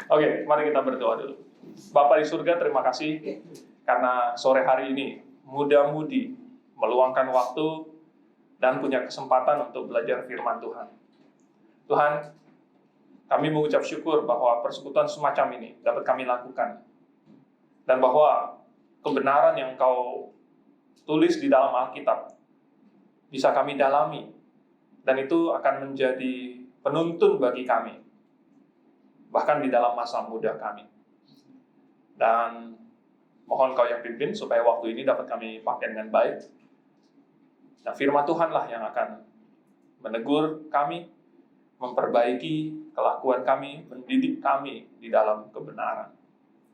Oke, mari kita berdoa dulu. Bapa di surga, terima kasih karena sore hari ini muda-mudi meluangkan waktu dan punya kesempatan untuk belajar firman Tuhan. Tuhan, kami mengucap syukur bahwa persekutuan semacam ini dapat kami lakukan. Dan bahwa kebenaran yang Kau tulis di dalam Alkitab bisa kami dalami. Dan itu akan menjadi penuntun bagi kami. Bahkan di dalam masa muda kami. Dan mohon Kau yang pimpin supaya waktu ini dapat kami pakai dengan baik. Dan firman Tuhanlah yang akan menegur kami, memperbaiki kelakuan kami, mendidik kami di dalam kebenaran.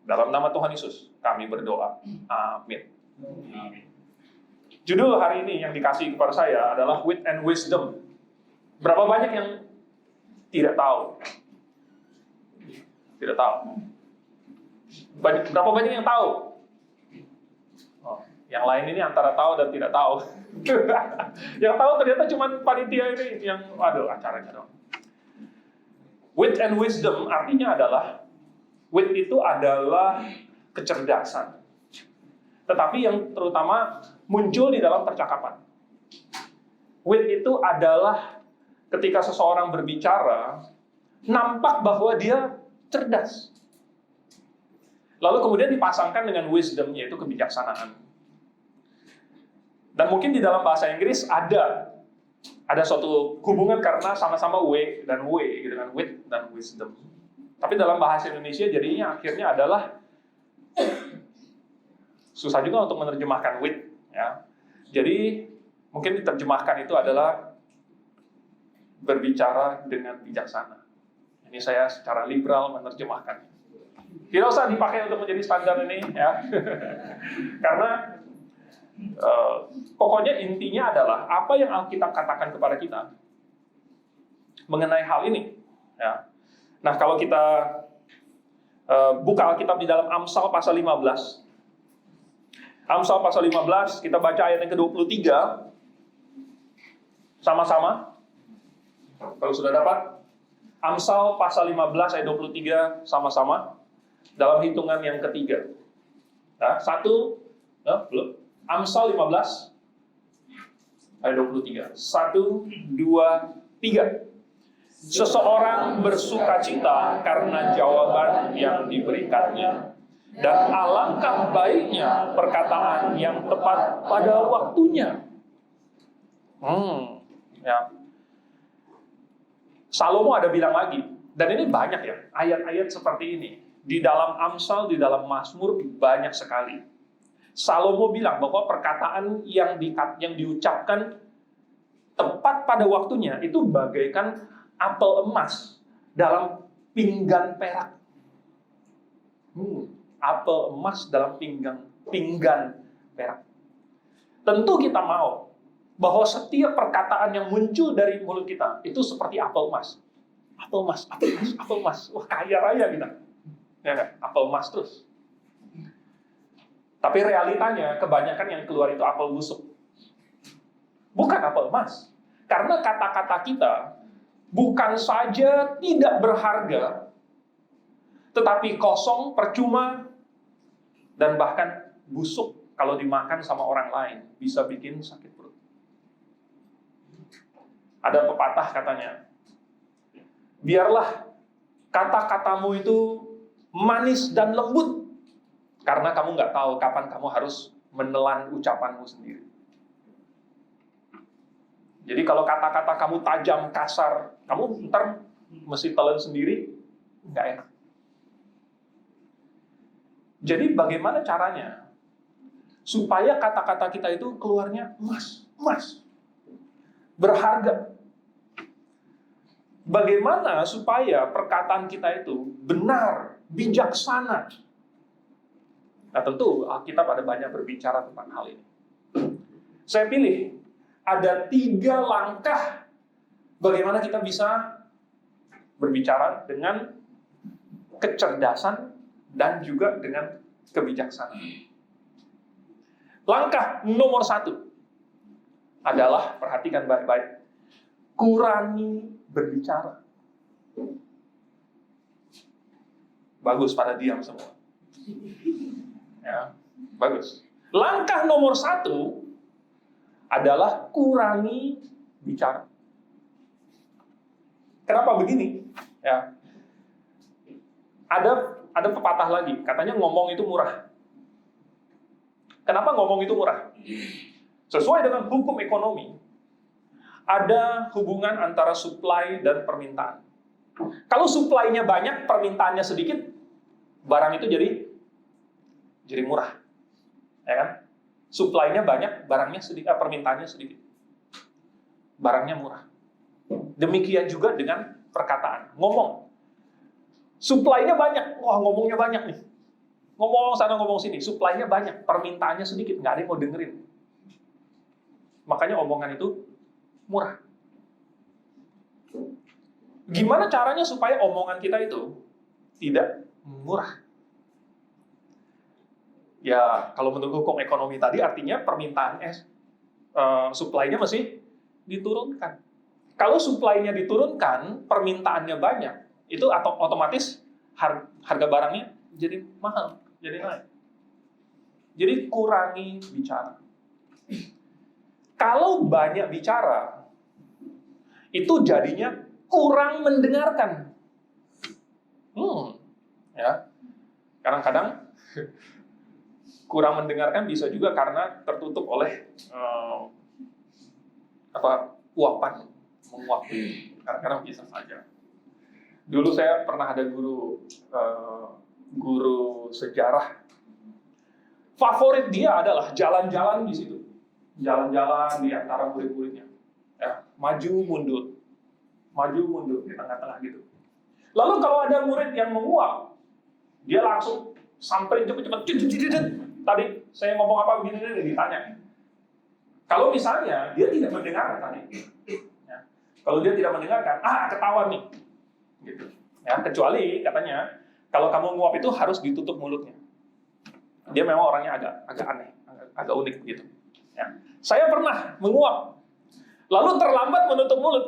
Dalam nama Tuhan Yesus, kami berdoa. Amin. Judul hari ini yang dikasih kepada saya adalah Wit and Wisdom. Berapa banyak yang tidak tahu? Tidak tahu. Berapa banyak yang tahu? Oh, yang lain ini antara tahu dan tidak tahu. Yang tahu ternyata cuma panitia ini yang, waduh, acaranya dong. Wit and wisdom artinya adalah, wit itu adalah kecerdasan. Tetapi yang terutama muncul di dalam percakapan. Wit itu adalah ketika seseorang berbicara, nampak bahwa dia cerdas. Lalu kemudian dipasangkan dengan wisdom, yaitu kebijaksanaan. Dan mungkin di dalam bahasa Inggris ada suatu hubungan karena sama-sama W dan W, gitu kan, wit dan wisdom. Tapi dalam bahasa Indonesia jadinya akhirnya adalah susah juga untuk menerjemahkan wit, ya. Jadi mungkin diterjemahkan itu adalah berbicara dengan bijaksana. Ini saya secara liberal menerjemahkan. Tidak usah dipakai untuk menjadi standar ini, ya. Karena pokoknya intinya adalah apa yang Alkitab katakan kepada kita mengenai hal ini, ya. Nah, kalau kita buka Alkitab di dalam Amsal pasal 15. Amsal pasal 15, kita baca ayat yang ke-23 sama-sama. Kalau sudah dapat, Amsal pasal 15 ayat 23 sama-sama dalam hitungan yang ketiga. Nah, belum. Amsal 15 ayat 23. 1, 2, 3. Seseorang bersukacita karena jawaban yang diberikannya, dan alangkah baiknya perkataan yang tepat pada waktunya. Ya. Salomo ada bilang lagi, dan ini banyak ya, ayat-ayat seperti ini. Di dalam Amsal, di dalam Mazmur, banyak sekali. Salomo bilang bahwa perkataan yang diucapkan tepat pada waktunya, itu bagaikan apel emas dalam pinggan perak. Apel emas dalam pinggan perak. Tentu kita mau bahwa setiap perkataan yang muncul dari mulut kita itu seperti apel emas. Apel emas, apel emas, apel emas. Wah, kaya raya kita. Ya kan? Apel emas terus. Tapi realitanya kebanyakan yang keluar itu apel busuk. Bukan apel emas. Karena kata-kata kita bukan saja tidak berharga, tetapi kosong, percuma, dan bahkan busuk kalau dimakan sama orang lain. Bisa bikin sakit perut. Ada pepatah katanya, biarlah kata-katamu itu manis dan lembut, karena kamu nggak tahu kapan kamu harus menelan ucapanmu sendiri. Jadi kalau kata-kata kamu tajam, kasar, kamu ntar mesti telan sendiri, nggak enak. Jadi bagaimana caranya supaya kata-kata kita itu keluarnya emas, berharga? Bagaimana supaya perkataan kita itu benar, bijaksana? Nah, tentu Alkitab ada banyak berbicara tentang hal ini. Saya pilih ada 3 langkah bagaimana kita bisa berbicara dengan kecerdasan dan juga dengan kebijaksanaan. Langkah nomor 1 adalah, perhatikan baik-baik, kurangi berbicara. Bagus pada diam semua. Ya, bagus. Langkah nomor 1 adalah kurangi bicara. Kenapa begini? Ya, ada pepatah lagi, katanya ngomong itu murah. Kenapa ngomong itu murah? Sesuai dengan hukum ekonomi, ada hubungan antara supply dan permintaan. Kalau supply-nya banyak, permintaannya sedikit, barang itu jadi murah. Ya kan? Supply-nya banyak, barangnya sedikit, permintaannya sedikit. Barangnya murah. Demikian juga dengan perkataan, ngomong. Supply-nya banyak, wah ngomongnya banyak nih. Ngomong sana ngomong sini, supply-nya banyak, permintaannya sedikit, nggak ada yang mau dengerin. Makanya omongan itu murah. Gimana caranya supaya omongan kita itu tidak murah? Ya, kalau menurut hukum ekonomi tadi artinya permintaan supply-nya mesti diturunkan. Kalau supply-nya diturunkan, permintaannya banyak, itu otomatis harga barangnya jadi mahal, jadi naik. Jadi kurangi bicara. Kalau banyak bicara, itu jadinya kurang mendengarkan. Ya, kadang-kadang kurang mendengarkan bisa juga karena tertutup oleh uapan, menguap. Kadang-kadang bisa saja. Dulu saya pernah ada guru sejarah. Favorit dia adalah jalan-jalan di situ, jalan-jalan di antara murid-muridnya, ya, maju mundur di tengah-tengah gitu. Lalu kalau ada murid yang menguap, dia langsung samperin cepet-cepet. Tadi saya ngomong apa begini ditanya. Kalau misalnya dia tidak mendengarkan tadi, ya, kalau dia tidak mendengarkan, ketahuan nih, gitu. Ya, kecuali katanya kalau kamu nguap itu harus ditutup mulutnya. Dia memang orangnya agak aneh, agak unik gitu. Ya. Saya pernah menguap, lalu terlambat menutup mulut,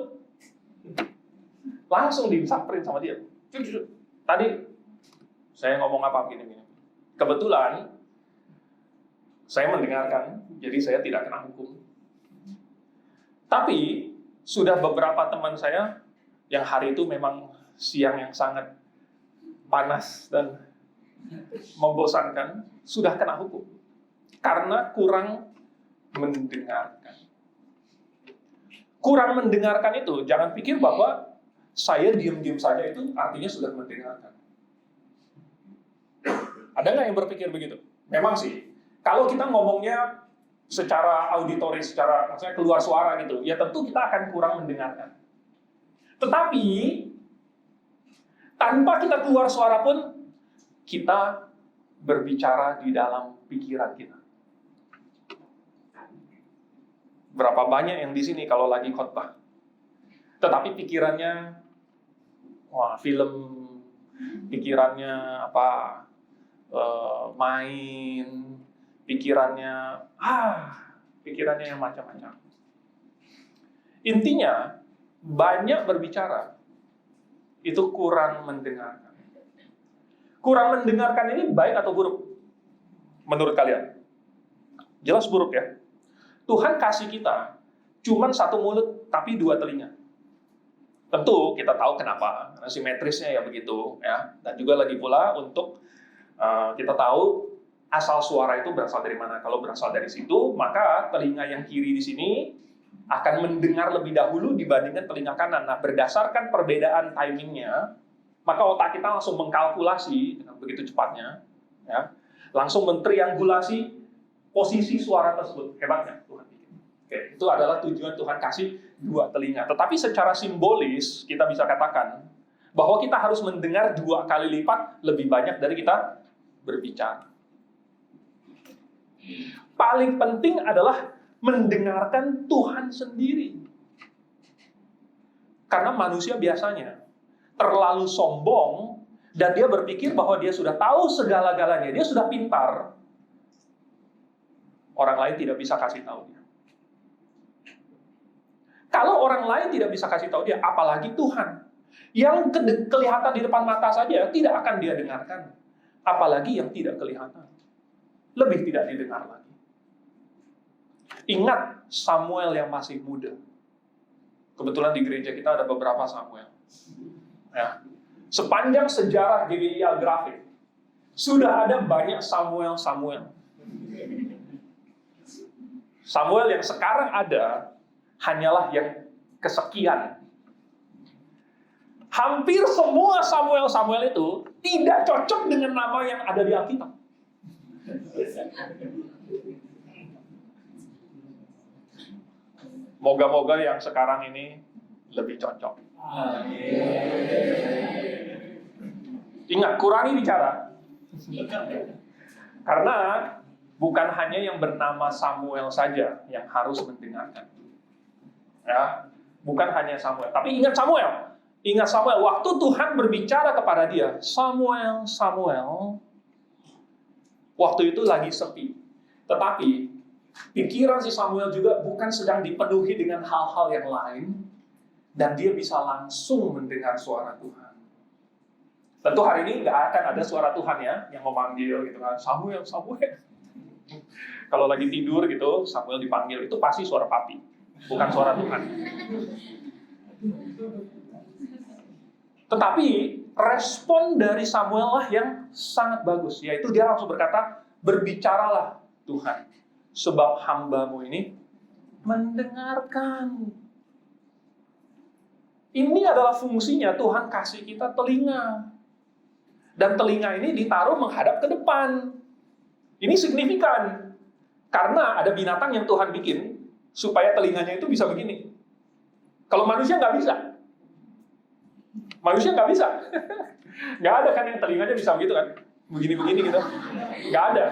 langsung disamperin sama dia. Tadi saya ngomong apa begini. Kebetulan saya mendengarkan, jadi saya tidak kena hukum. Tapi sudah beberapa teman saya yang hari itu memang siang yang sangat panas dan membosankan, sudah kena hukum karena kurang mendengarkan. Kurang mendengarkan itu, jangan pikir bahwa saya diam-diam saja itu artinya sudah mendengarkan. Ada nggak yang berpikir begitu? Memang sih, kalau kita ngomongnya secara auditory, secara maksudnya keluar suara gitu, ya tentu kita akan kurang mendengarkan. Tetapi tanpa kita keluar suara pun, kita berbicara di dalam pikiran kita. Berapa banyak yang di sini kalau lagi khotbah, tetapi pikirannya, film, pikirannya main, pikirannya yang macam-macam. Intinya, banyak berbicara itu kurang mendengarkan. Kurang mendengarkan ini baik atau buruk? Menurut kalian? Jelas buruk ya. Tuhan kasih kita cuman 1 mulut tapi 2 telinga. Tentu kita tahu kenapa, karena simetrisnya ya begitu ya. Dan juga lagi pula untuk kita tahu asal suara itu berasal dari mana. Kalau berasal dari situ, maka telinga yang kiri di sini akan mendengar lebih dahulu dibandingkan telinga kanan. Nah, berdasarkan perbedaan timingnya, maka otak kita langsung mengkalkulasi dengan begitu cepatnya, ya, langsung mentriangulasi posisi suara tersebut. Hebatnya Tuhan bikin. Oke, itu adalah tujuan Tuhan kasih 2 telinga. Tetapi secara simbolis kita bisa katakan bahwa kita harus mendengar 2 kali lipat lebih banyak dari kita berbicara. Paling penting adalah mendengarkan Tuhan sendiri. Karena manusia biasanya terlalu sombong dan dia berpikir bahwa dia sudah tahu segala-galanya, dia sudah pintar. Orang lain tidak bisa kasih tahu dia. Kalau orang lain tidak bisa kasih tahu dia, apalagi Tuhan. Yang kelihatan di depan mata saja tidak akan dia dengarkan. Apalagi yang tidak kelihatan. Lebih tidak didengar lagi. Ingat Samuel yang masih muda. Kebetulan di gereja kita ada beberapa Samuel. Ya. Sepanjang sejarah GBI Grafik, sudah ada banyak Samuel. Samuel yang sekarang ada hanyalah yang kesekian. Hampir semua Samuel itu tidak cocok dengan nama yang ada di Alkitab. Moga-moga yang sekarang ini lebih cocok. Ingat, kurangi bicara. Karena bukan hanya yang bernama Samuel saja yang harus mendengarkan. Ya, bukan hanya Samuel. Tapi ingat Samuel. Ingat Samuel, waktu Tuhan berbicara kepada dia, Samuel, waktu itu lagi sepi. Tetapi, pikiran si Samuel juga bukan sedang dipenuhi dengan hal-hal yang lain, dan dia bisa langsung mendengar suara Tuhan. Tentu hari ini nggak akan ada suara Tuhan ya, yang memanggil gitu kan, Samuel. Kalau lagi tidur gitu, Samuel dipanggil, itu pasti suara papi, bukan suara Tuhan. Tetapi respon dari Samuel lah yang sangat bagus, yaitu dia langsung berkata, berbicaralah Tuhan, sebab hamba-Mu ini mendengarkan. Ini adalah fungsinya Tuhan kasih kita telinga. Dan telinga ini ditaruh menghadap ke depan. Ini signifikan. Karena ada binatang yang Tuhan bikin supaya telinganya itu bisa begini. Kalau manusia nggak bisa. Manusia nggak bisa. Nggak ada kan yang telinganya bisa begitu kan? Begini-begini gitu. Nggak ada.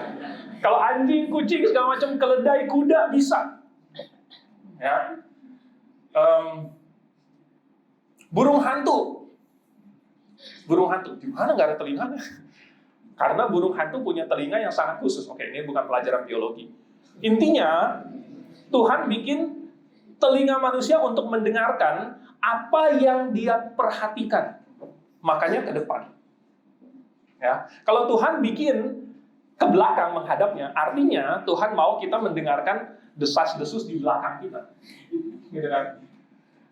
Kalau anjing, kucing, segala macam, keledai, kuda bisa. Ya. Burung hantu. Di mana nggak ada telinganya? Karena burung hantu punya telinga yang sangat khusus. Oke, ini bukan pelajaran biologi. Intinya, Tuhan bikin telinga manusia untuk mendengarkan apa yang dia perhatikan. Makanya ke depan. Ya. Kalau Tuhan bikin ke belakang menghadapnya, artinya Tuhan mau kita mendengarkan desas-desus di belakang kita. Gitu kan?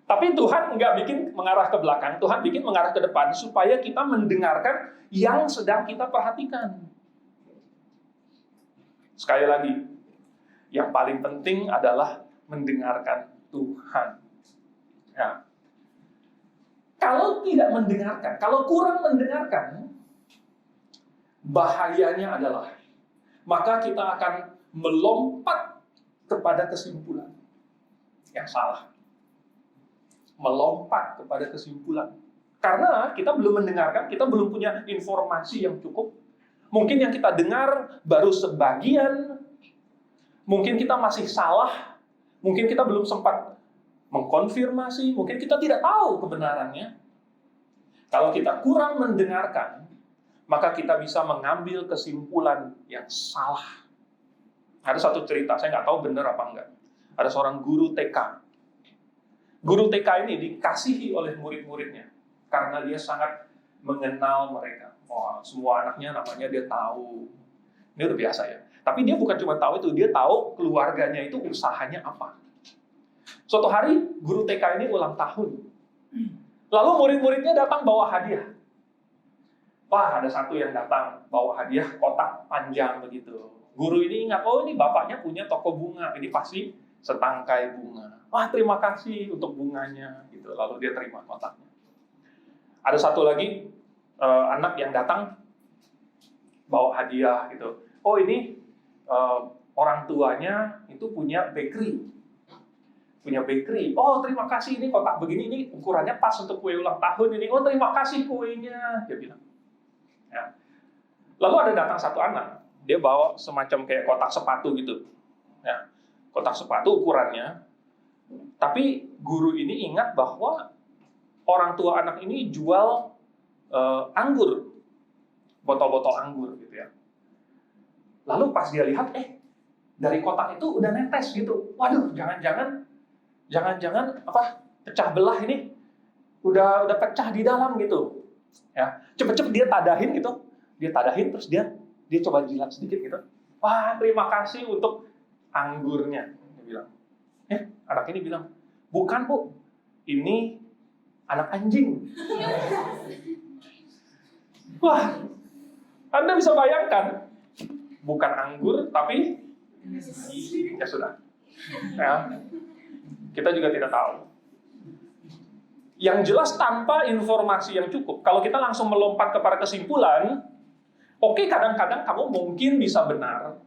Tapi Tuhan nggak bikin mengarah ke belakang, Tuhan bikin mengarah ke depan supaya kita mendengarkan yang sedang kita perhatikan. Sekali lagi, yang paling penting adalah mendengarkan Tuhan. Ya. Kalau tidak mendengarkan, kalau kurang mendengarkan, bahayanya adalah maka kita akan melompat kepada kesimpulan yang salah. Melompat kepada kesimpulan. Karena kita belum mendengarkan, kita belum punya informasi yang cukup. Mungkin yang kita dengar baru sebagian, mungkin kita masih salah, mungkin kita belum sempat mengkonfirmasi, mungkin kita tidak tahu kebenarannya. Kalau kita kurang mendengarkan, maka kita bisa mengambil kesimpulan yang salah. Ada satu cerita, saya nggak tahu benar apa enggak. Ada seorang guru TK. Guru TK ini dikasihi oleh murid-muridnya karena dia sangat mengenal mereka. Oh, semua anaknya namanya dia tahu. Ini udah biasa ya. Tapi dia bukan cuma tahu itu, dia tahu keluarganya itu usahanya apa. Suatu hari guru TK ini ulang tahun. Lalu murid-muridnya datang bawa hadiah. Wah, ada satu yang datang bawa hadiah kotak panjang begitu. Guru ini ingat, oh ini bapaknya punya toko bunga, ini pasti setangkai bunga. Wah, terima kasih untuk bunganya gitu. Lalu dia terima kotaknya. Ada satu lagi anak yang datang bawa hadiah gitu. Oh ini orang tuanya itu punya bakery. Oh terima kasih, ini kotak begini, ini ukurannya pas untuk kue ulang tahun ini. Oh terima kasih kuenya, dia bilang. Ya. Lalu ada datang satu anak, dia bawa semacam kayak kotak sepatu gitu. Ya. Kotak sepatu ukurannya. Tapi guru ini ingat bahwa orang tua anak ini jual anggur, botol-botol anggur gitu ya. Lalu pas dia lihat, dari kotak itu udah netes gitu. Waduh, jangan-jangan apa pecah belah ini. udah pecah di dalam gitu. Ya, cepet-cepet dia tadahin gitu. Dia tadahin terus dia coba jilat sedikit gitu. Wah, terima kasih untuk anggurnya. Dia bilang. Anak ini bilang, bukan Bu, ini anak anjing. Wah, Anda bisa bayangkan, bukan anggur, tapi ya sudah. Ya, kita juga tidak tahu. Yang jelas tanpa informasi yang cukup, kalau kita langsung melompat kepada kesimpulan, oke, kadang-kadang kamu mungkin bisa benar,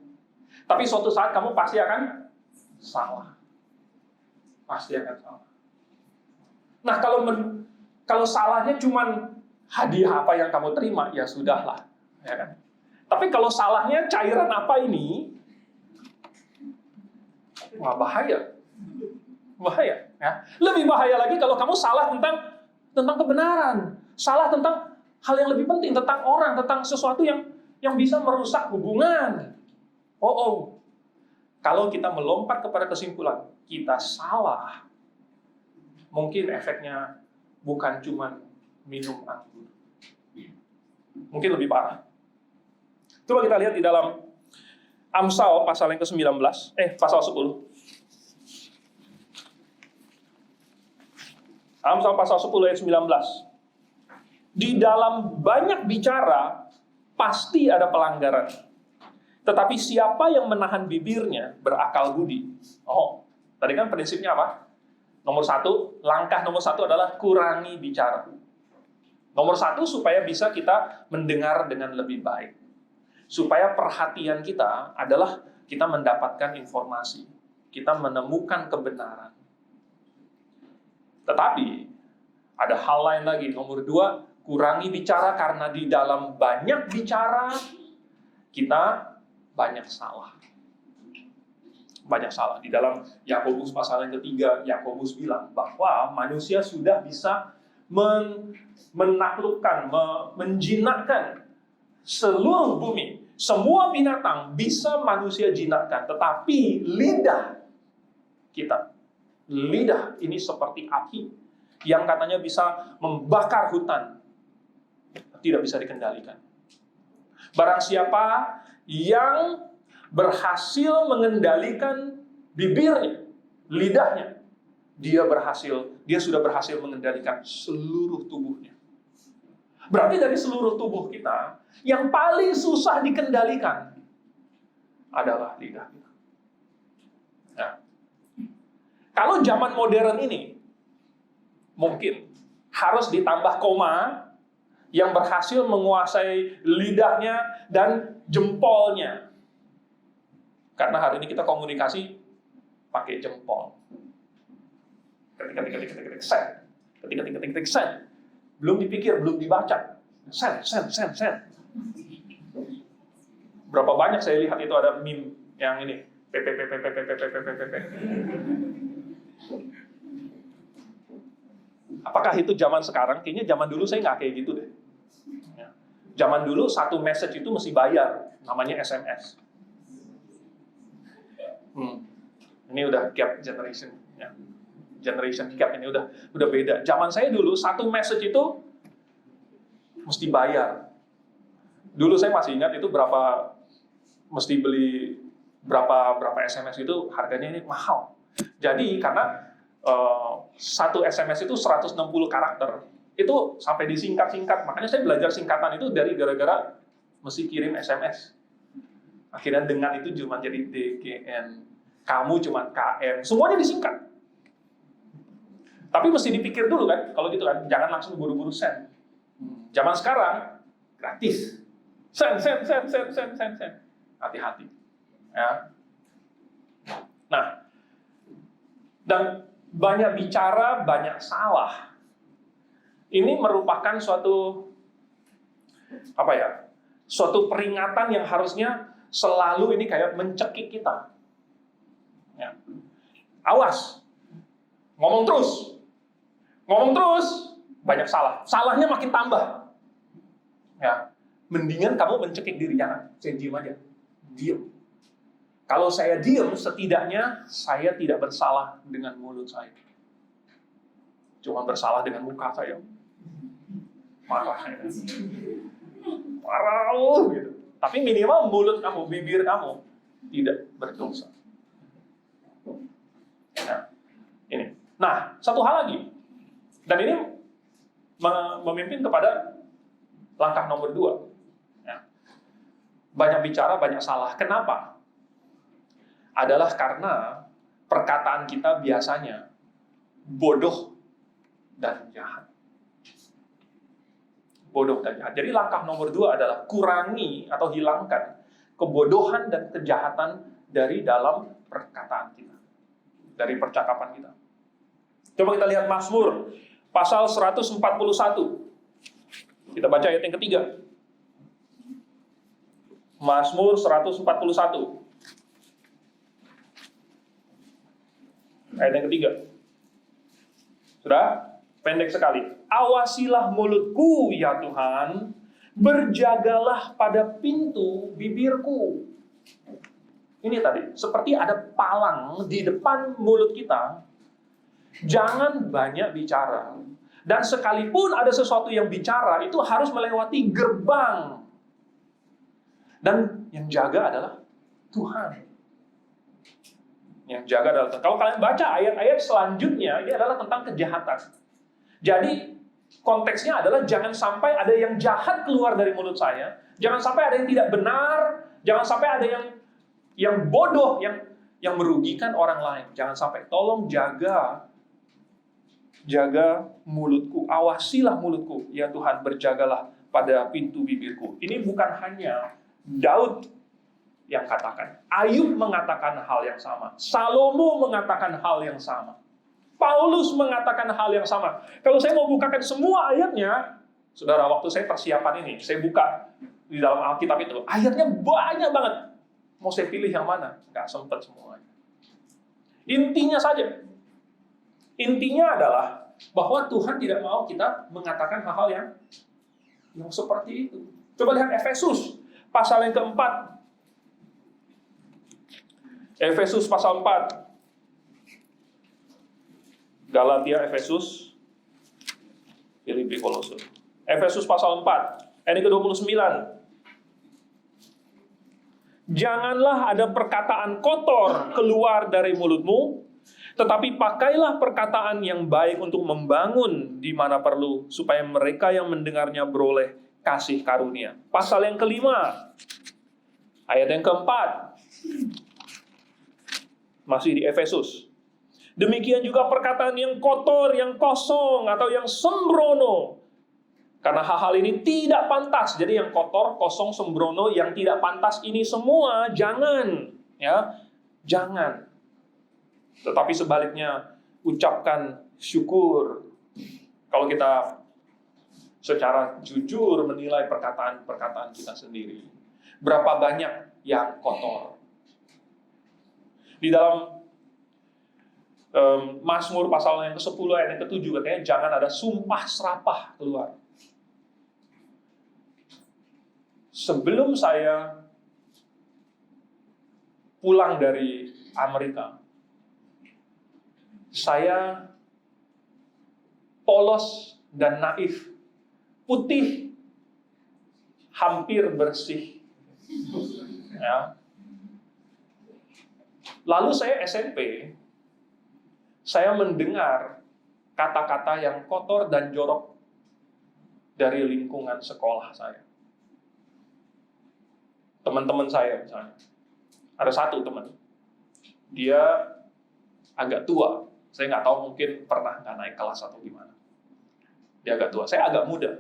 tapi suatu saat kamu pasti akan salah. Pasti akan salah. Nah, kalau salahnya cuman hadiah apa yang kamu terima, ya sudahlah, ya kan? Tapi kalau salahnya cairan apa ini, wah bahaya, ya. Lebih bahaya lagi kalau kamu salah tentang kebenaran, salah tentang hal yang lebih penting, tentang orang, tentang sesuatu yang bisa merusak hubungan. Kalau kita melompat kepada kesimpulan, kita salah, mungkin efeknya bukan cuma minum anggur. Mungkin lebih parah. Coba kita lihat di dalam Amsal pasal yang ke-19, pasal 10. Amsal pasal 10 ayat 19. Di dalam banyak bicara, pasti ada pelanggaran. Tetapi siapa yang menahan bibirnya berakal budi. Tadi kan prinsipnya apa? Langkah nomor satu adalah kurangi bicara. Nomor satu, supaya bisa kita mendengar dengan lebih baik. Supaya perhatian kita adalah kita mendapatkan informasi. Kita menemukan kebenaran. Tetapi, ada hal lain lagi. Nomor dua, kurangi bicara karena di dalam banyak bicara, kita banyak salah. Banyak salah. Di dalam Yakobus pasal yang ketiga, Yakobus bilang bahwa manusia sudah bisa menaklukkan, menjinakkan seluruh bumi. Semua binatang bisa manusia jinakkan, tetapi lidah kita, lidah ini seperti api yang katanya bisa membakar hutan, tidak bisa dikendalikan. Barang siapa yang berhasil mengendalikan bibirnya, lidahnya, dia sudah berhasil mengendalikan seluruh tubuhnya. Berarti dari seluruh tubuh kita, yang paling susah dikendalikan adalah lidah kita. Nah, kalau zaman modern ini, mungkin harus ditambah koma yang berhasil menguasai lidahnya dan jempolnya. Karena hari ini kita komunikasi pakai jempol. Ketik, send. Belum dipikir, belum dibaca. Send. Berapa banyak saya lihat itu ada meme yang ini. Apakah itu zaman sekarang? Kayaknya zaman dulu saya nggak kayak gitu deh. Zaman dulu satu message itu mesti bayar, namanya SMS. Ini udah gap generation, ya. Generation gap ini udah beda. Zaman saya dulu satu message itu mesti bayar. Dulu saya masih ingat itu mesti beli berapa SMS itu harganya ini mahal. Jadi karena satu SMS itu 160 karakter. Itu sampai disingkat-singkat. Makanya saya belajar singkatan itu dari gara-gara mesti kirim SMS. Akhirnya dengan itu cuma jadi DGN. Kamu cuma KM. Semuanya disingkat. Tapi mesti dipikir dulu kan. Kalau gitu kan, jangan langsung buru-buru send. Zaman sekarang, gratis. Send. Hati-hati. Ya. Nah, dan banyak bicara, banyak salah. Ini merupakan suatu peringatan yang harusnya selalu ini kayak mencekik kita. Ya. Awas, ngomong terus, banyak salah. Salahnya makin tambah. Ya, mendingan kamu mencekik diri, jangan. Saya diam aja, diam. Kalau saya diam, setidaknya saya tidak bersalah dengan mulut saya. cuma bersalah dengan muka saya. Marah ya. Marah gitu. Tapi minimal mulut kamu, bibir kamu tidak berdosa. Nah, ini. Nah, satu hal lagi. Dan ini memimpin kepada langkah nomor 2. Ya. Banyak bicara, banyak salah. Kenapa? Adalah karena perkataan kita biasanya bodoh dan jahat. Bodoh dan jahat. Jadi langkah nomor 2 adalah kurangi atau hilangkan kebodohan dan kejahatan dari dalam perkataan kita. Dari percakapan kita. Coba kita lihat Mazmur pasal 141. Kita baca ayat yang ketiga. Mazmur 141. Ayat yang ketiga. Sudah? Pendek sekali. Awasilah mulutku, ya Tuhan. Berjagalah pada pintu bibirku. Ini tadi, seperti ada palang di depan mulut kita. Jangan banyak bicara. Dan sekalipun ada sesuatu yang bicara, itu harus melewati gerbang. Dan yang jaga adalah Tuhan. Yang jaga adalah Tuhan. Kalau kalian baca ayat-ayat selanjutnya, ini adalah tentang kejahatan. Jadi, konteksnya adalah jangan sampai ada yang jahat keluar dari mulut saya. Jangan sampai ada yang tidak benar. Jangan sampai ada yang bodoh, yang merugikan orang lain. Jangan sampai. Tolong jaga mulutku. Awasilah mulutku. Ya Tuhan, berjagalah pada pintu bibirku. Ini bukan hanya Daud yang katakan. Ayub mengatakan hal yang sama. Salomo mengatakan hal yang sama. Paulus mengatakan hal yang sama. Kalau saya mau bukakan semua ayatnya, saudara, waktu saya persiapan ini, saya buka di dalam Alkitab itu, ayatnya banyak banget. Mau saya pilih yang mana? Nggak sempat semuanya. Intinya saja. Intinya adalah bahwa Tuhan tidak mau kita mengatakan hal-hal yang seperti itu. Coba lihat Efesus, pasal yang keempat. Efesus pasal 4. Galatia, Efesus, Filipi, Kolose. Efesus pasal 4, ayat ke-29. Janganlah ada perkataan kotor keluar dari mulutmu, tetapi pakailah perkataan yang baik untuk membangun di mana perlu, supaya mereka yang mendengarnya beroleh kasih karunia. Pasal yang kelima, ayat yang keempat, masih di Efesus. Demikian juga perkataan yang kotor, yang kosong, atau yang sembrono. Karena hal-hal ini tidak pantas. Jadi yang kotor, kosong, sembrono, yang tidak pantas ini semua, jangan. Ya, jangan. Tetapi sebaliknya, ucapkan syukur. Kalau kita secara jujur menilai perkataan-perkataan kita sendiri. Berapa banyak yang kotor. Di dalam Mazmur pasal yang ke-10 ayat yang ke-7 katanya jangan ada sumpah serapah keluar. Sebelum saya pulang dari Amerika, saya polos dan naif, putih, hampir bersih. Ya. Lalu saya SMP, saya mendengar kata-kata yang kotor dan jorok dari lingkungan sekolah saya. Teman-teman saya misalnya. Ada satu teman. Dia agak tua. Saya nggak tahu mungkin pernah nggak naik kelas atau gimana. Dia agak tua. Saya agak muda.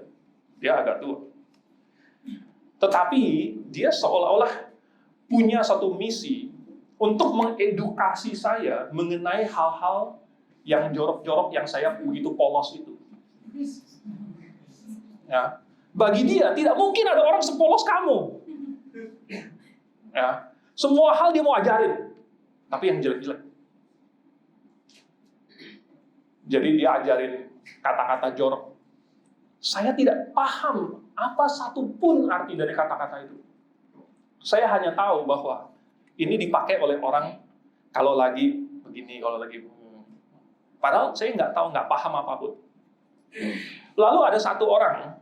Dia agak tua. Tetapi dia seolah-olah punya satu misi untuk mengedukasi saya mengenai hal-hal yang jorok-jorok yang saya begitu polos itu. Ya. Bagi dia, tidak mungkin ada orang sepolos kamu. Ya. Semua hal dia mau ajarin. Tapi yang jelek-jelek. Jadi dia ajarin kata-kata jorok. Saya tidak paham apa satupun arti dari kata-kata itu. Saya hanya tahu bahwa ini dipakai oleh orang kalau lagi begini, kalau lagi Padahal saya nggak tahu, nggak paham apapun. Lalu ada satu orang,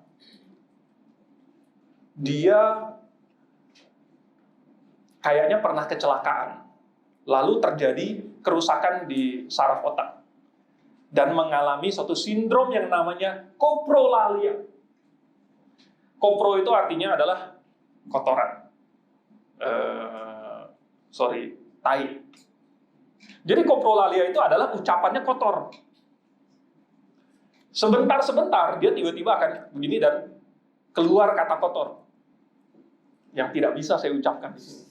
dia kayaknya pernah kecelakaan. Lalu terjadi kerusakan di saraf otak. Dan mengalami suatu sindrom yang namanya koprolalia. Kopro itu artinya adalah kotoran. Tai. Jadi koprolalia itu adalah ucapannya kotor. Sebentar-sebentar dia tiba-tiba akan begini dan keluar kata kotor yang tidak bisa saya ucapkan di sini.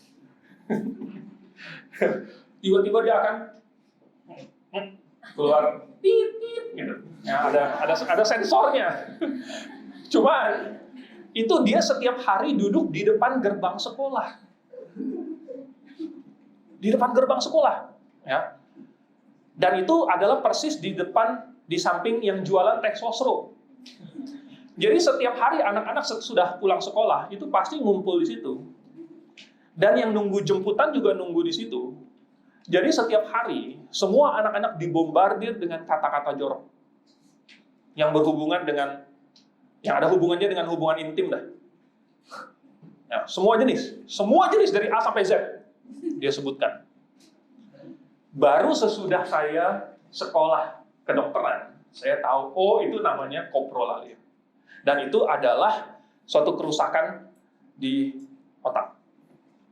Tiba-tiba dia akan keluar tit gitu. Ya, ada sensornya. Cuma itu dia setiap hari duduk di depan gerbang sekolah. Di depan gerbang sekolah, ya. Dan itu adalah persis di samping yang jualan teh sosro. Jadi setiap hari anak-anak sudah pulang sekolah itu pasti ngumpul di situ. Dan yang nunggu jemputan juga nunggu di situ. Jadi setiap hari semua anak-anak dibombardir dengan kata-kata jorok yang berhubungan dengan yang ada hubungannya dengan hubungan intim dah. Ya, semua jenis dari A sampai Z. Dia sebutkan. Baru sesudah saya sekolah kedokteran, saya tahu, oh itu namanya koprolalia. Dan itu adalah suatu kerusakan di otak.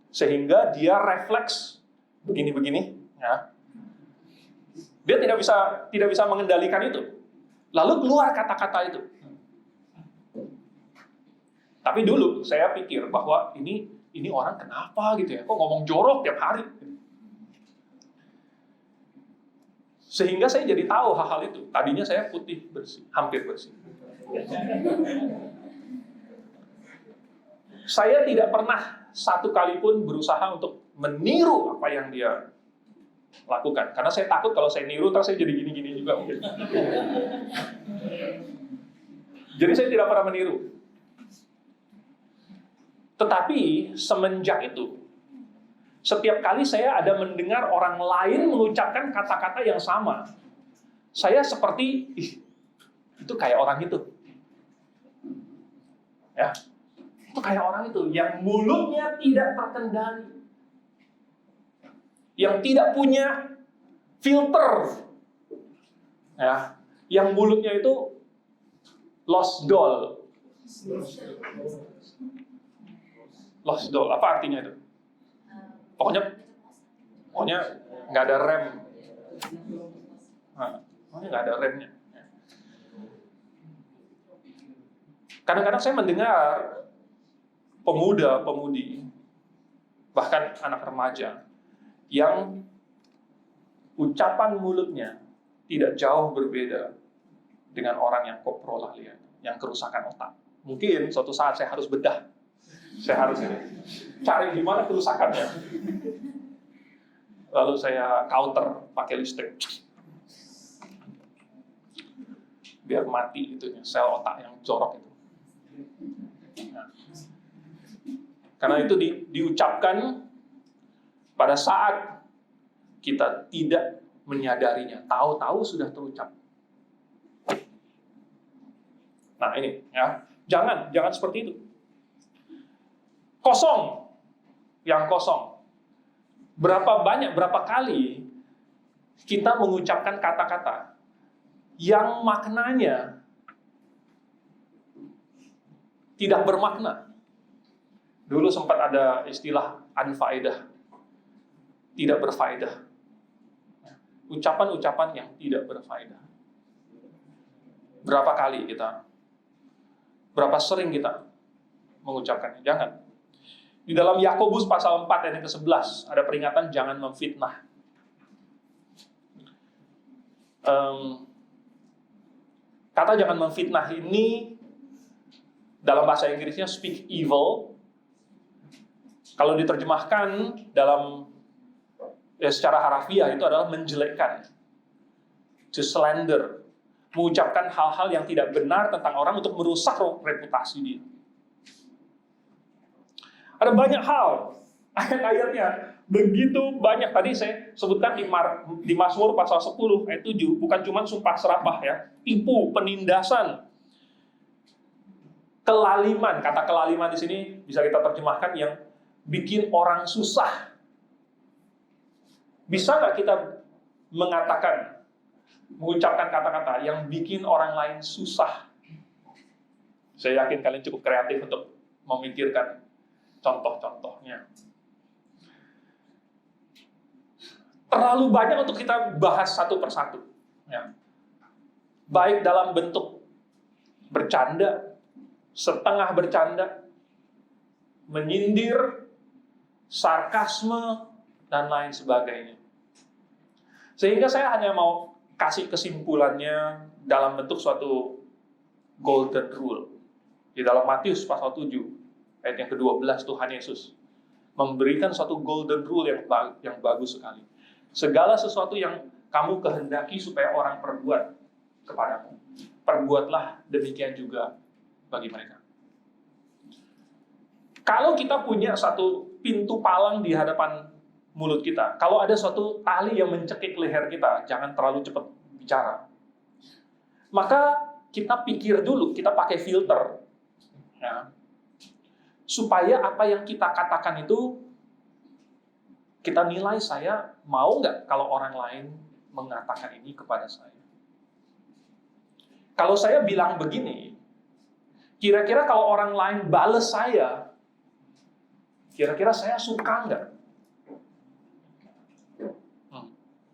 Sehingga dia refleks begini-begini, ya. Dia tidak bisa mengendalikan itu. Lalu keluar kata-kata itu. Tapi dulu saya pikir bahwa ini orang kenapa gitu ya? Kok ngomong jorok tiap hari? Sehingga saya jadi tahu hal-hal itu. Tadinya saya putih bersih, hampir bersih. Saya tidak pernah satu kali pun berusaha untuk meniru apa yang dia lakukan. Karena saya takut kalau saya niru, terus saya jadi gini-gini juga mungkin. Jadi saya tidak pernah meniru. Tetapi semenjak itu, setiap kali saya ada mendengar orang lain mengucapkan kata-kata yang sama, saya seperti, itu kayak orang itu. Ya, itu kayak orang itu, yang mulutnya tidak terkendali. Yang tidak punya filter. Ya, yang mulutnya itu lost doll. Lost doll, apa artinya itu? Pokoknya nggak ada rem. Pokoknya nggak ada remnya. Kadang-kadang saya mendengar pemuda-pemudi, bahkan anak remaja, yang ucapan mulutnya tidak jauh berbeda dengan orang yang koprolalia, yang kerusakan otak. Mungkin suatu saat saya harus bedah. Saya harus cari di mana kerusakannya. Lalu saya counter pakai listrik. Biar mati itunya, sel otak yang jorok itu. Nah, karena itu diucapkan pada saat kita tidak menyadarinya, tahu-tahu sudah terucap. Nah ini, ya, jangan seperti itu. Kosong, yang kosong. Berapa kali kita mengucapkan kata-kata yang maknanya tidak bermakna. Dulu sempat ada istilah unfaedah, tidak berfaedah. Ucapan-ucapan yang tidak berfaedah. Berapa sering kita mengucapkannya? Jangan. Di dalam Yakobus pasal 4 ayat ke-11 ada peringatan jangan memfitnah. Kata jangan memfitnah ini dalam bahasa Inggrisnya speak evil. Kalau diterjemahkan dalam secara harafiah itu adalah menjelekkan, to slander, mengucapkan hal-hal yang tidak benar tentang orang untuk merusak reputasi dia. Ada banyak hal, ayat-ayatnya begitu banyak. Tadi saya sebutkan di Mazmur pasal 10 ayat 7, bukan cuma sumpah serapah ya, tipu, penindasan, kelaliman. Kata kelaliman di sini bisa kita terjemahkan yang bikin orang susah. Bisa nggak kita mengucapkan kata-kata yang bikin orang lain susah? Saya yakin kalian cukup kreatif untuk memikirkan contoh-contohnya. Terlalu banyak untuk kita bahas satu persatu. Ya. Baik dalam bentuk bercanda, setengah bercanda, menyindir, sarkasme, dan lain sebagainya. Sehingga saya hanya mau kasih kesimpulannya dalam bentuk suatu golden rule. Di dalam Matius pasal 7, ayat yang ke-12, Tuhan Yesus memberikan suatu golden rule yang bagus sekali. Segala sesuatu yang kamu kehendaki supaya orang perbuat kepadamu, perbuatlah demikian juga bagi mereka. Kalau kita punya satu pintu palang di hadapan mulut kita, kalau ada suatu tali yang mencekik leher kita, jangan terlalu cepat bicara. Maka kita pikir dulu, kita pakai filter. Ya. Supaya apa yang kita katakan itu, kita nilai saya mau nggak kalau orang lain mengatakan ini kepada saya. Kalau saya bilang begini, kira-kira kalau orang lain bales saya, kira-kira saya suka nggak?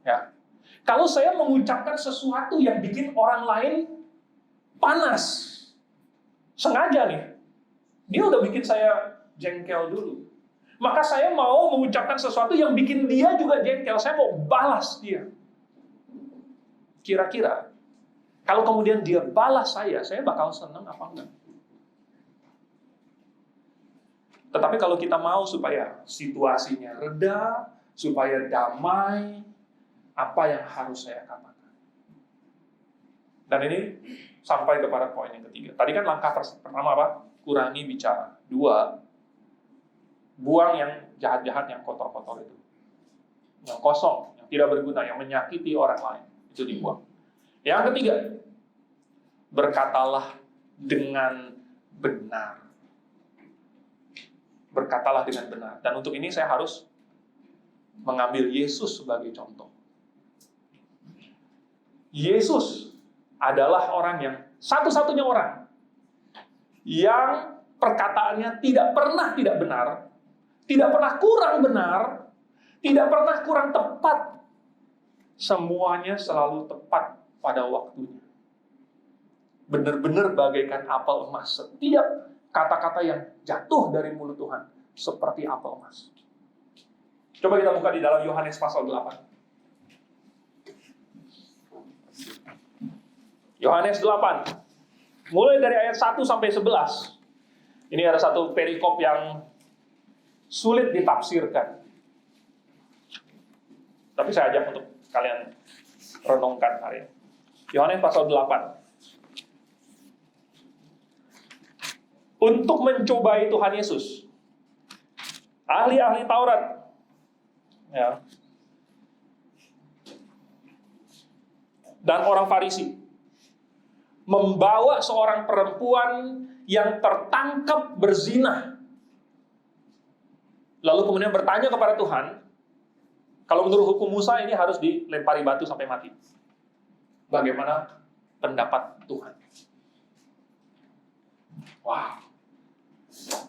Ya. Kalau saya mengucapkan sesuatu yang bikin orang lain panas, sengaja nih, dia udah bikin saya jengkel dulu. Maka saya mau mengucapkan sesuatu yang bikin dia juga jengkel. Saya mau balas dia. Kira-kira, kalau kemudian dia balas saya bakal senang apa enggak? Tetapi kalau kita mau supaya situasinya reda, supaya damai, apa yang harus saya katakan? Dan ini sampai kepada poin yang ketiga. Tadi kan langkah pertama apa? Kurangi bicara. 2, buang yang jahat-jahat, yang kotor-kotor itu. Yang kosong, yang tidak berguna, yang menyakiti orang lain. Itu dibuang. Yang ketiga, berkatalah dengan benar. Berkatalah dengan benar. Dan untuk ini saya harus mengambil Yesus sebagai contoh. Yesus adalah orang yang satu-satunya orang yang perkataannya tidak pernah tidak benar, tidak pernah kurang benar, tidak pernah kurang tepat. Semuanya selalu tepat pada waktunya. Benar-benar bagaikan apel emas. Setiap kata-kata yang jatuh dari mulut Tuhan seperti apel emas. Coba kita buka di dalam Yohanes pasal 8. Yohanes 8. Mulai dari ayat 1 sampai 11. Ini ada satu perikop yang sulit ditafsirkan. Tapi saya ajak untuk kalian renungkan hari ini. Yohanes pasal 8. Untuk mencobai Tuhan Yesus, ahli-ahli Taurat, ya, dan orang Farisi membawa seorang perempuan yang tertangkap berzina. Lalu kemudian bertanya kepada Tuhan, kalau menurut hukum Musa ini harus dilempari batu sampai mati. Bagaimana pendapat Tuhan? Wow.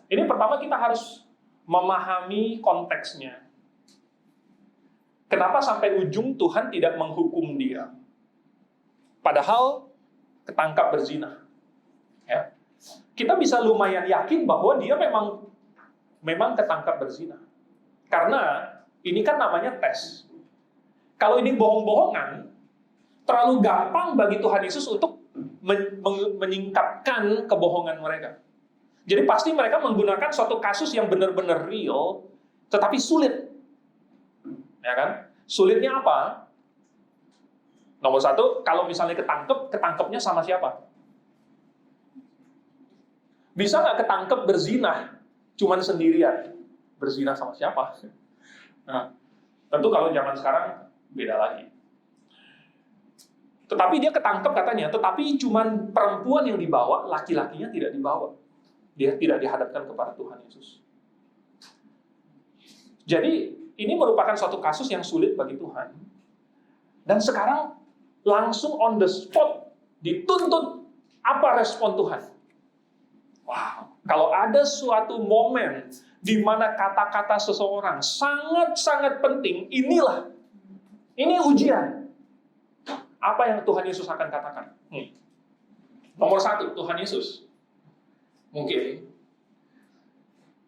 Ini pertama kita harus memahami konteksnya. Kenapa sampai ujung Tuhan tidak menghukum dia? Padahal ketangkap berzina. Ya. Kita bisa lumayan yakin bahwa dia memang ketangkap berzina. Karena ini kan namanya tes. Kalau ini bohong-bohongan, terlalu gampang bagi Tuhan Yesus untuk menyingkapkan kebohongan mereka. Jadi pasti mereka menggunakan suatu kasus yang benar-benar real, tetapi sulit. Ya kan? Sulitnya apa? Nomor 1, kalau misalnya ketangkepnya sama siapa? Bisa nggak ketangkep berzina cuman sendirian? berzina sama siapa. Nah, tentu kalau zaman sekarang beda lagi. Tetapi dia ketangkep katanya, tetapi cuman perempuan yang dibawa, laki-lakinya tidak dibawa. Dia tidak dihadapkan kepada Tuhan Yesus. Jadi, ini merupakan suatu kasus yang sulit bagi Tuhan. Dan sekarang langsung on the spot dituntut apa respon Tuhan. Wow, kalau ada suatu momen di mana kata-kata seseorang sangat-sangat penting, ini ujian. Apa yang Tuhan Yesus akan katakan? Nomor satu, Tuhan Yesus mungkin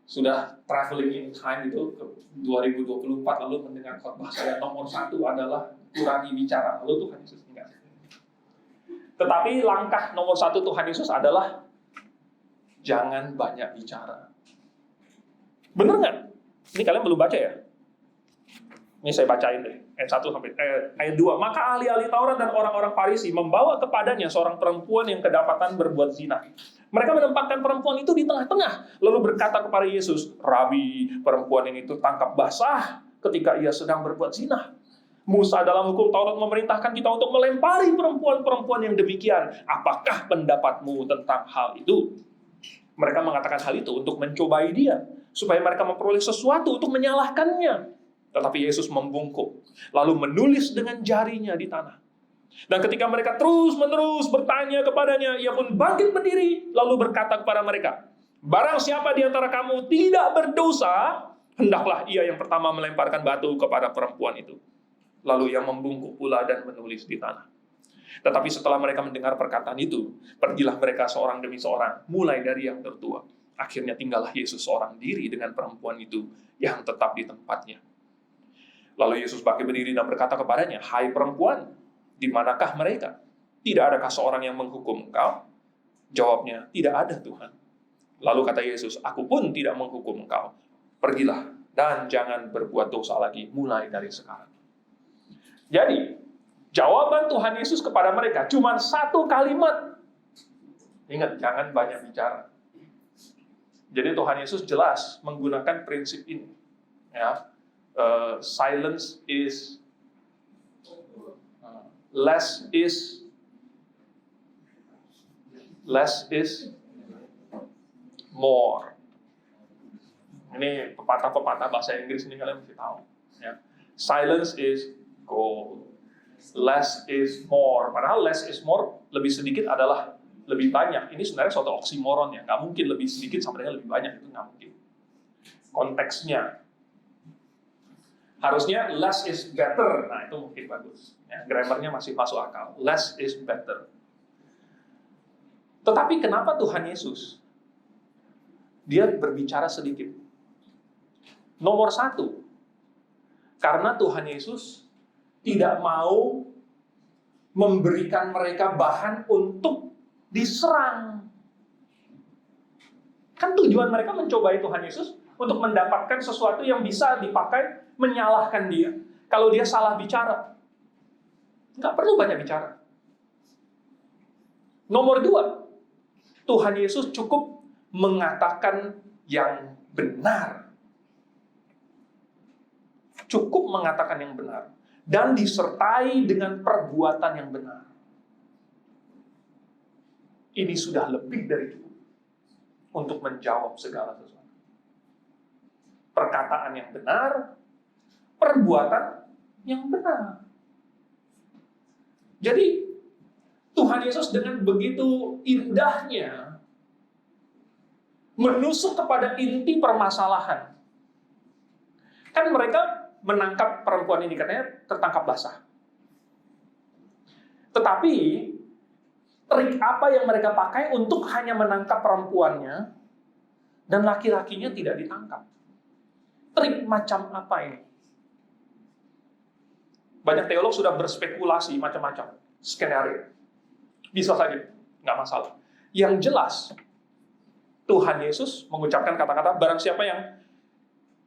sudah traveling in time itu ke 2024 lalu mendengar khotbah saya, nomor satu adalah kurangi bicara. Lalu Tuhan Yesus enggak. Tetapi langkah nomor satu Tuhan Yesus adalah jangan banyak bicara. Bener nggak? Ini kalian belum baca ya? Ini saya bacain deh, ayat 1 sampai ayat 2. Maka ahli-ahli Taurat dan orang-orang Farisi membawa kepadanya seorang perempuan yang kedapatan berbuat zina. Mereka menempatkan perempuan itu di tengah-tengah, lalu berkata kepada Yesus, "Rabi, perempuan ini itu tangkap basah ketika ia sedang berbuat zina. Musa dalam hukum Taurat memerintahkan kita untuk melempari perempuan-perempuan yang demikian. Apakah pendapatmu tentang hal itu?" Mereka mengatakan hal itu untuk mencobai dia, supaya mereka memperoleh sesuatu untuk menyalahkannya. Tetapi Yesus membungkuk, lalu menulis dengan jarinya di tanah. Dan ketika mereka terus-menerus bertanya kepadanya, ia pun bangkit berdiri, lalu berkata kepada mereka, "Barang siapa di antara kamu tidak berdosa, hendaklah ia yang pertama melemparkan batu kepada perempuan itu." Lalu ia membungkuk pula dan menulis di tanah. Tetapi setelah mereka mendengar perkataan itu, pergilah mereka seorang demi seorang, mulai dari yang tertua. Akhirnya tinggallah Yesus seorang diri dengan perempuan itu yang tetap di tempatnya. Lalu Yesus bangkit berdiri dan berkata kepadanya, "Hai perempuan, di manakah mereka? Tidak adakah seorang yang menghukum engkau?" Jawabnya, "Tidak ada, Tuhan." Lalu kata Yesus, "Aku pun tidak menghukum engkau. Pergilah dan jangan berbuat dosa lagi mulai dari sekarang." Jadi, jawaban Tuhan Yesus kepada mereka cuma satu kalimat. Ingat, jangan banyak bicara. Jadi Tuhan Yesus jelas menggunakan prinsip ini. Ya, silence is less is more. Ini pepatah-pepatah bahasa Inggris ini kalian mesti tahu. Ya. Silence is gold. Less is more. Padahal less is more, lebih sedikit adalah lebih banyak. Ini sebenarnya suatu oksimoron ya. Nggak mungkin lebih sedikit sama dengan lebih banyak. Itu nggak mungkin. Konteksnya. Harusnya less is better. Nah, itu mungkin bagus. Ya, grammarnya masih masuk akal. Less is better. Tetapi kenapa Tuhan Yesus? Dia berbicara sedikit. Nomor satu, karena Tuhan Yesus tidak mau memberikan mereka bahan untuk diserang. Kan tujuan mereka mencobai Tuhan Yesus untuk mendapatkan sesuatu yang bisa dipakai menyalahkan dia. Kalau dia salah bicara, nggak perlu banyak bicara. Nomor dua, Tuhan Yesus cukup mengatakan yang benar. Cukup mengatakan yang benar. Dan disertai dengan perbuatan yang benar. Ini sudah lebih dari cukup untuk menjawab segala sesuatu. Perkataan yang benar, perbuatan yang benar. Jadi, Tuhan Yesus dengan begitu indahnya menusuk kepada inti permasalahan. Kan mereka menangkap perempuan ini, katanya tertangkap basah. Tetapi, trik apa yang mereka pakai untuk hanya menangkap perempuannya dan laki-lakinya tidak ditangkap? Trik macam apa ini? Banyak teolog sudah berspekulasi macam-macam skenario. Bisa saja, nggak masalah. Yang jelas, Tuhan Yesus mengucapkan kata-kata, barang siapa yang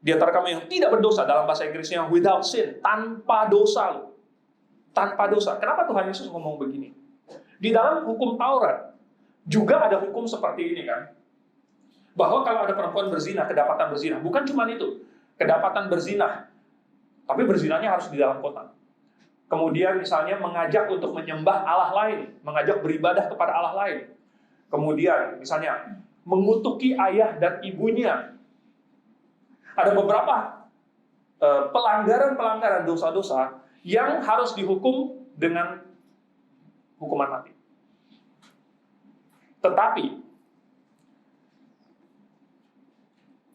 di antara kamu yang tidak berdosa, dalam bahasa Inggrisnya without sin, tanpa dosa. Tanpa dosa. Kenapa Tuhan Yesus ngomong begini? Di dalam hukum Taurat juga ada hukum seperti ini kan. Bahwa kalau ada perempuan berzina, kedapatan berzina, bukan cuma itu, kedapatan berzina, tapi berzinanya harus di dalam kota. Kemudian misalnya mengajak untuk menyembah Allah lain, mengajak beribadah kepada Allah lain. Kemudian misalnya mengutuki ayah dan ibunya. Ada beberapa pelanggaran-pelanggaran dosa-dosa yang harus dihukum dengan hukuman mati. Tetapi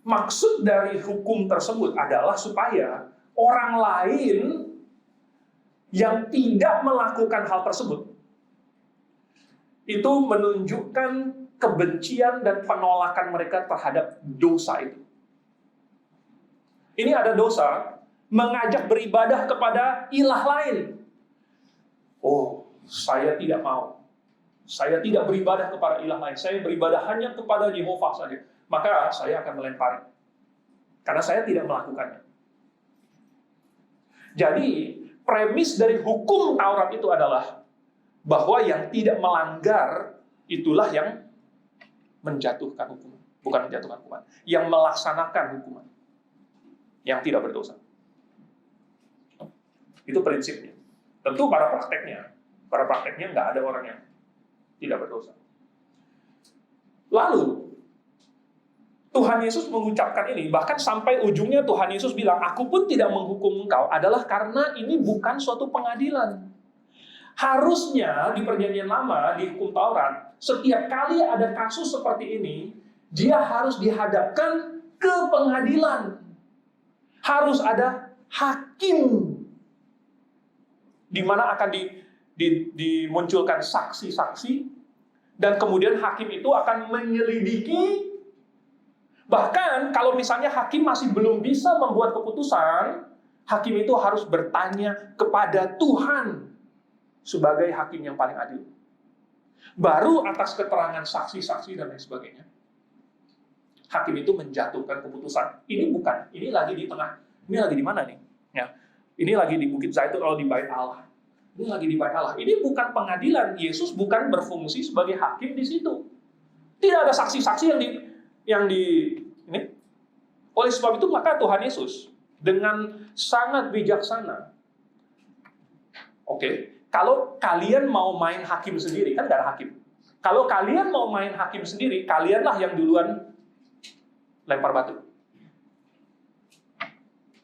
maksud dari hukum tersebut adalah supaya orang lain yang tidak melakukan hal tersebut itu menunjukkan kebencian dan penolakan mereka terhadap dosa itu. Ini ada dosa mengajak beribadah kepada ilah lain. Oh, saya tidak mau. Saya tidak beribadah kepada ilah lain. Saya beribadah hanya kepada Yehova saja. Maka saya akan melempari. Karena saya tidak melakukannya. Jadi, premis dari hukum Taurat itu adalah bahwa yang tidak melanggar itulah yang menjatuhkan hukuman. Bukan menjatuhkan hukuman. Yang melaksanakan hukuman. Yang tidak berdosa. Itu prinsipnya. Tentu pada prakteknya nggak ada orang yang tidak berdosa. Lalu, Tuhan Yesus mengucapkan ini, bahkan sampai ujungnya Tuhan Yesus bilang, aku pun tidak menghukum engkau, adalah karena ini bukan suatu pengadilan. Harusnya di perjanjian lama, di hukum Taurat, setiap kali ada kasus seperti ini, dia harus dihadapkan ke pengadilan. Harus ada hakim, di mana akan dimunculkan saksi-saksi, dan kemudian hakim itu akan menyelidiki. Bahkan kalau misalnya hakim masih belum bisa membuat keputusan, hakim itu harus bertanya kepada Tuhan sebagai hakim yang paling adil. Baru atas keterangan saksi-saksi dan lain sebagainya, hakim itu menjatuhkan keputusan. Ini bukan, ini lagi di tengah. Ini lagi di mana nih? Ya. Ini lagi di Bukit Zaitun atau di Bait Allah. Ini lagi di Bait Allah. Ini bukan pengadilan. Yesus bukan berfungsi sebagai hakim di situ. Tidak ada saksi-saksi yang di ini. Oleh sebab itu maka Tuhan Yesus dengan sangat bijaksana. Oke, kalau kalian mau main hakim sendiri, kan gak ada hakim. Kalau kalian mau main hakim sendiri, kalianlah yang duluan lempar batu.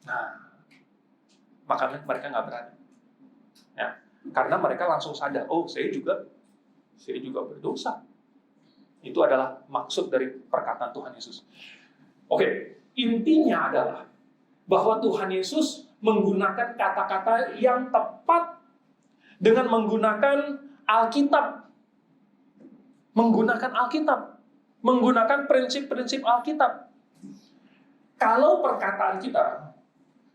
Nah, maka mereka nggak berani. Ya, karena mereka langsung sadar, oh saya juga berdosa. Itu adalah maksud dari perkataan Tuhan Yesus. Oke, intinya adalah bahwa Tuhan Yesus menggunakan kata-kata yang tepat dengan menggunakan Alkitab. Menggunakan prinsip-prinsip Alkitab. Kalau perkataan kita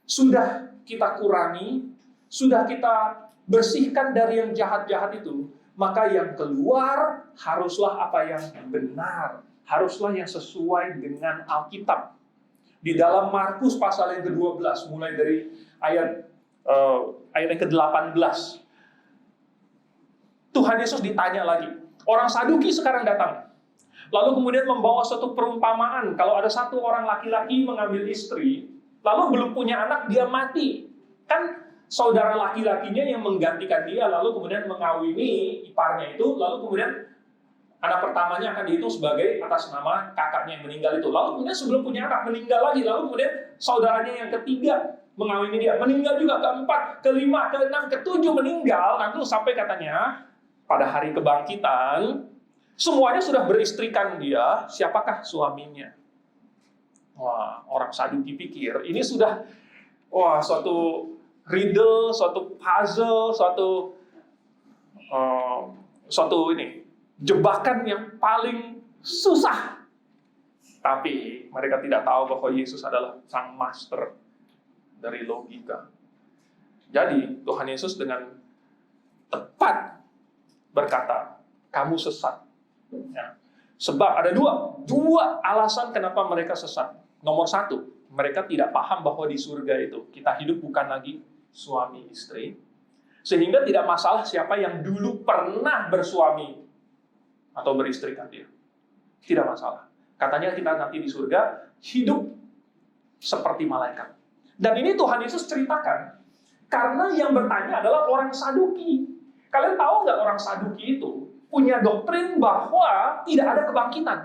sudah kita kurangi, sudah kita bersihkan dari yang jahat-jahat itu, maka yang keluar haruslah apa yang benar, haruslah yang sesuai dengan Alkitab. Di dalam Markus pasal yang ke-12, mulai dari ayat yang ke-18, Tuhan Yesus ditanya lagi. Orang Saduki sekarang datang. Lalu kemudian membawa suatu perumpamaan. Kalau ada satu orang laki-laki mengambil istri, lalu belum punya anak, dia mati. Kan saudara laki-lakinya yang menggantikan dia, lalu kemudian mengawini iparnya itu, lalu kemudian anak pertamanya akan dihitung sebagai atas nama kakaknya yang meninggal itu. Lalu kemudian sebelum punya anak meninggal lagi, lalu kemudian saudaranya yang ketiga mengawini dia, meninggal juga, keempat, kelima, keenam, ketujuh meninggal, lalu sampai katanya pada hari kebangkitan semuanya sudah beristrikan dia, siapakah suaminya? Wah, orang Saduki pikir ini sudah suatu riddle, suatu puzzle, suatu jebakan yang paling susah. Tapi mereka tidak tahu bahwa Yesus adalah sang master dari logika. Jadi Tuhan Yesus dengan tepat berkata, kamu sesat. Ya. Sebab ada dua alasan kenapa mereka sesat. Nomor satu, mereka tidak paham bahwa di surga itu kita hidup bukan lagi suami istri, sehingga tidak masalah siapa yang dulu pernah bersuami atau beristrikan dia, tidak masalah. Katanya kita nanti di surga hidup seperti malaikat. Dan ini Tuhan Yesus ceritakan karena yang bertanya adalah orang Saduki. Kalian tahu nggak orang Saduki itu punya doktrin bahwa tidak ada kebangkitan.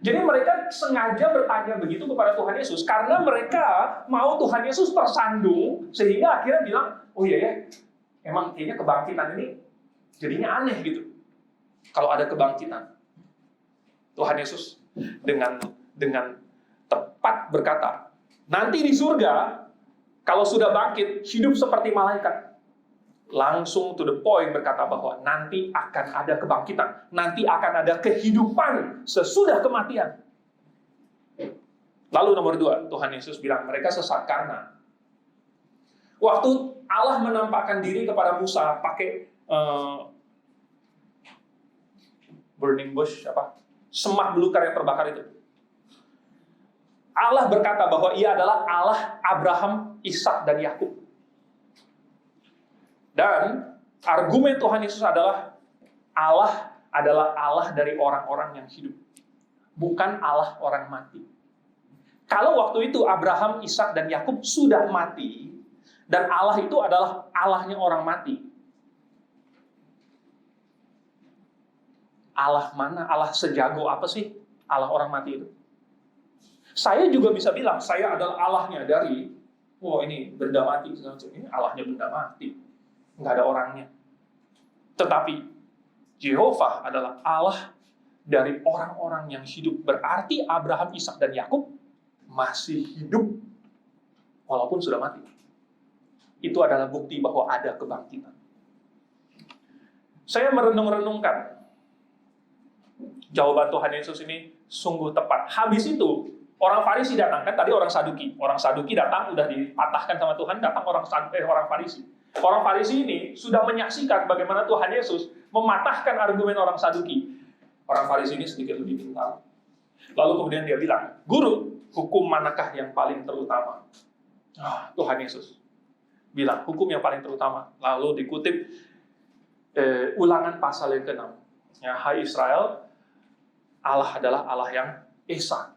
Jadi mereka sengaja bertanya begitu kepada Tuhan Yesus karena mereka mau Tuhan Yesus tersandung sehingga akhirnya bilang, oh iya ya, emang kayaknya kebangkitan ini jadinya aneh gitu. Kalau ada kebangkitan, Tuhan Yesus dengan tepat berkata, nanti di surga kalau sudah bangkit hidup seperti malaikat. Langsung to the point berkata bahwa nanti akan ada kebangkitan, nanti akan ada kehidupan sesudah kematian. Lalu nomor 2, Tuhan Yesus bilang mereka sesat karena waktu Allah menampakkan diri kepada Musa pakai burning bush, semak belukar yang terbakar itu. Allah berkata bahwa Ia adalah Allah Abraham, Ishak, dan Yakub. Dan argumen Tuhan Yesus adalah Allah dari orang-orang yang hidup, bukan Allah orang mati. Kalau waktu itu Abraham, Ishak, dan Yakub sudah mati, dan Allah itu adalah Allahnya orang mati. Allah mana? Allah sejago apa sih Allah orang mati itu? Saya juga bisa bilang saya adalah Allahnya dari, ini benda mati, ini Allahnya benda mati. Nggak ada orangnya. Tetapi Jehovah adalah Allah dari orang-orang yang hidup. Berarti Abraham, Ishak, dan Yakub masih hidup walaupun sudah mati. Itu adalah bukti bahwa ada kebangkitan. Saya merenung-renungkan jawaban Tuhan Yesus ini sungguh tepat. Habis itu orang Farisi datang, kan tadi orang Saduki. Orang Saduki datang, udah dipatahkan sama Tuhan, datang orang Farisi. Orang Farisi ini sudah menyaksikan bagaimana Tuhan Yesus mematahkan argumen orang Saduki. Orang Farisi ini sedikit lebih pintar. Lalu kemudian dia bilang, Guru, hukum manakah yang paling terutama? Tuhan Yesus bilang, hukum yang paling terutama. Lalu dikutip Ulangan pasal yang ke-6. Ya, hai Israel, Allah adalah Allah yang Esa.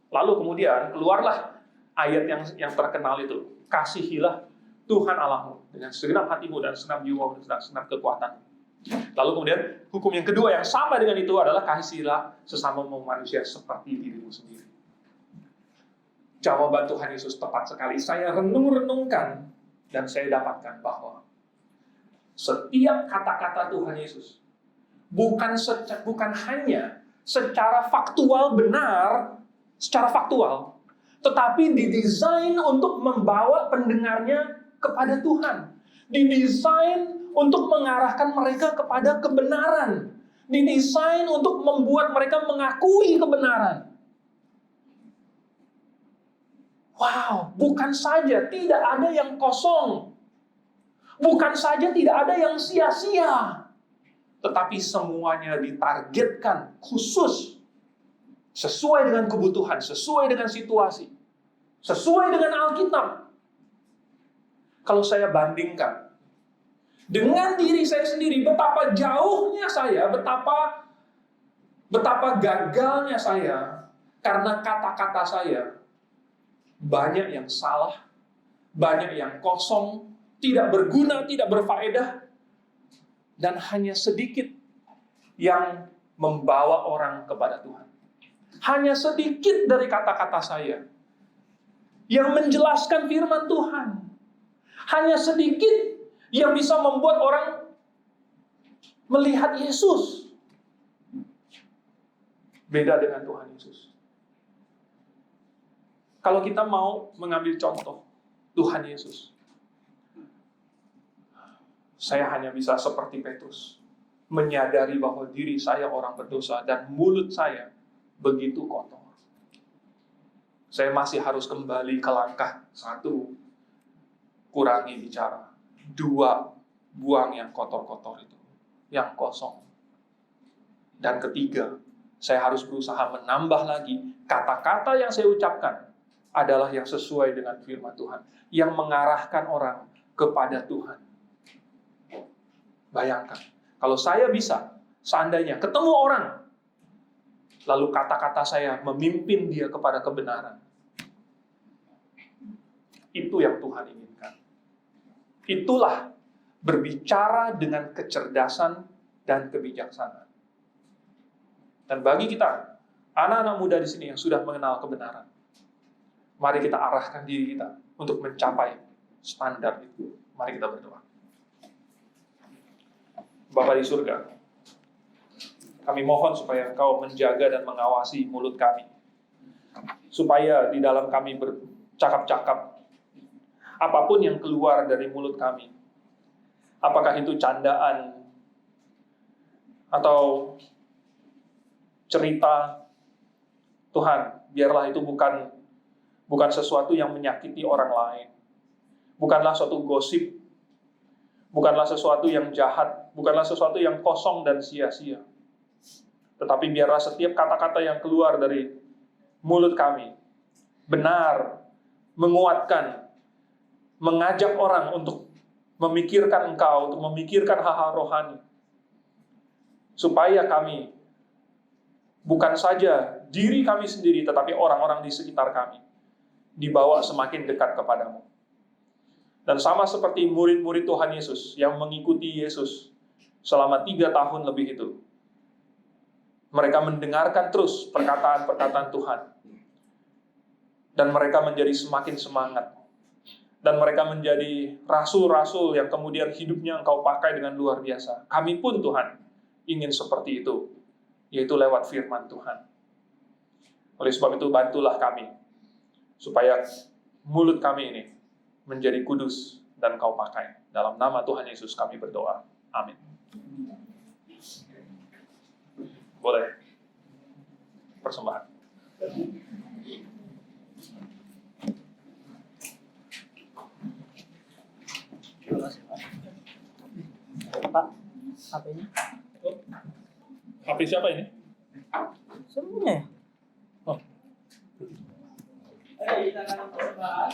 Lalu kemudian keluarlah ayat yang terkenal itu. Kasihilah Tuhan Allahmu dengan segenap hatimu dan segenap jiwamu dan segenap kekuatan. Lalu kemudian hukum yang kedua yang sama dengan itu adalah kasihilah sesama manusia seperti dirimu sendiri. Jawaban Tuhan Yesus tepat sekali. Saya renung-renungkan dan saya dapatkan bahwa setiap kata-kata Tuhan Yesus bukan hanya secara faktual benar, secara faktual, tetapi didesain untuk membawa pendengarnya kepada Tuhan. Didesain untuk mengarahkan mereka kepada kebenaran. Didesain untuk membuat mereka mengakui kebenaran. Wow, bukan saja tidak ada yang kosong. Bukan saja tidak ada yang sia-sia. Tetapi semuanya ditargetkan khusus. Sesuai dengan kebutuhan, sesuai dengan situasi. Sesuai dengan Alkitab. Kalau saya bandingkan dengan diri saya sendiri, betapa jauhnya saya, betapa gagalnya saya, karena kata-kata saya banyak yang salah, banyak yang kosong, tidak berguna, tidak berfaedah, dan hanya sedikit yang membawa orang kepada Tuhan. Hanya sedikit dari kata-kata saya yang menjelaskan firman Tuhan. Hanya sedikit yang bisa membuat orang melihat Yesus. Beda dengan Tuhan Yesus. Kalau kita mau mengambil contoh Tuhan Yesus, saya hanya bisa seperti Petrus, menyadari bahwa diri saya orang berdosa dan mulut saya begitu kotor. Saya masih harus kembali ke langkah 1, kurangi bicara. 2, buang yang kotor-kotor itu, yang kosong. Dan 3, saya harus berusaha menambah lagi kata-kata yang saya ucapkan adalah yang sesuai dengan firman Tuhan, yang mengarahkan orang kepada Tuhan. Bayangkan, kalau saya bisa, seandainya ketemu orang lalu kata-kata saya memimpin dia kepada kebenaran. Itu yang Tuhan inginkan. Itulah berbicara dengan kecerdasan dan kebijaksanaan. Dan bagi kita, anak-anak muda di sini yang sudah mengenal kebenaran, mari kita arahkan diri kita untuk mencapai standar itu. Mari kita berdoa. Bapa di surga, kami mohon supaya Engkau menjaga dan mengawasi mulut kami, supaya di dalam kami bercakap-cakap, apapun yang keluar dari mulut kami, apakah itu candaan atau cerita, Tuhan, biarlah itu bukan sesuatu yang menyakiti orang lain, bukanlah suatu gosip, bukanlah sesuatu yang jahat, bukanlah sesuatu yang kosong dan sia-sia. Tetapi biarlah setiap kata-kata yang keluar dari mulut kami benar, menguatkan, mengajak orang untuk memikirkan Engkau, untuk memikirkan hal-hal rohani. Supaya kami, bukan saja diri kami sendiri, tetapi orang-orang di sekitar kami, dibawa semakin dekat kepadamu. Dan sama seperti murid-murid Tuhan Yesus yang mengikuti Yesus selama 3 tahun lebih itu, mereka mendengarkan terus perkataan-perkataan Tuhan. Dan mereka menjadi semakin semangat. Dan mereka menjadi rasul-rasul yang kemudian hidupnya Engkau pakai dengan luar biasa. Kami pun Tuhan ingin seperti itu, yaitu lewat firman Tuhan. Oleh sebab itu bantulah kami, supaya mulut kami ini menjadi kudus dan Engkau pakai. Dalam nama Tuhan Yesus kami berdoa. Amin. Boleh persembahan. Pak, HP-nya? HP siapa ini? Semuanya ya? Oh. Kita akan persembahan.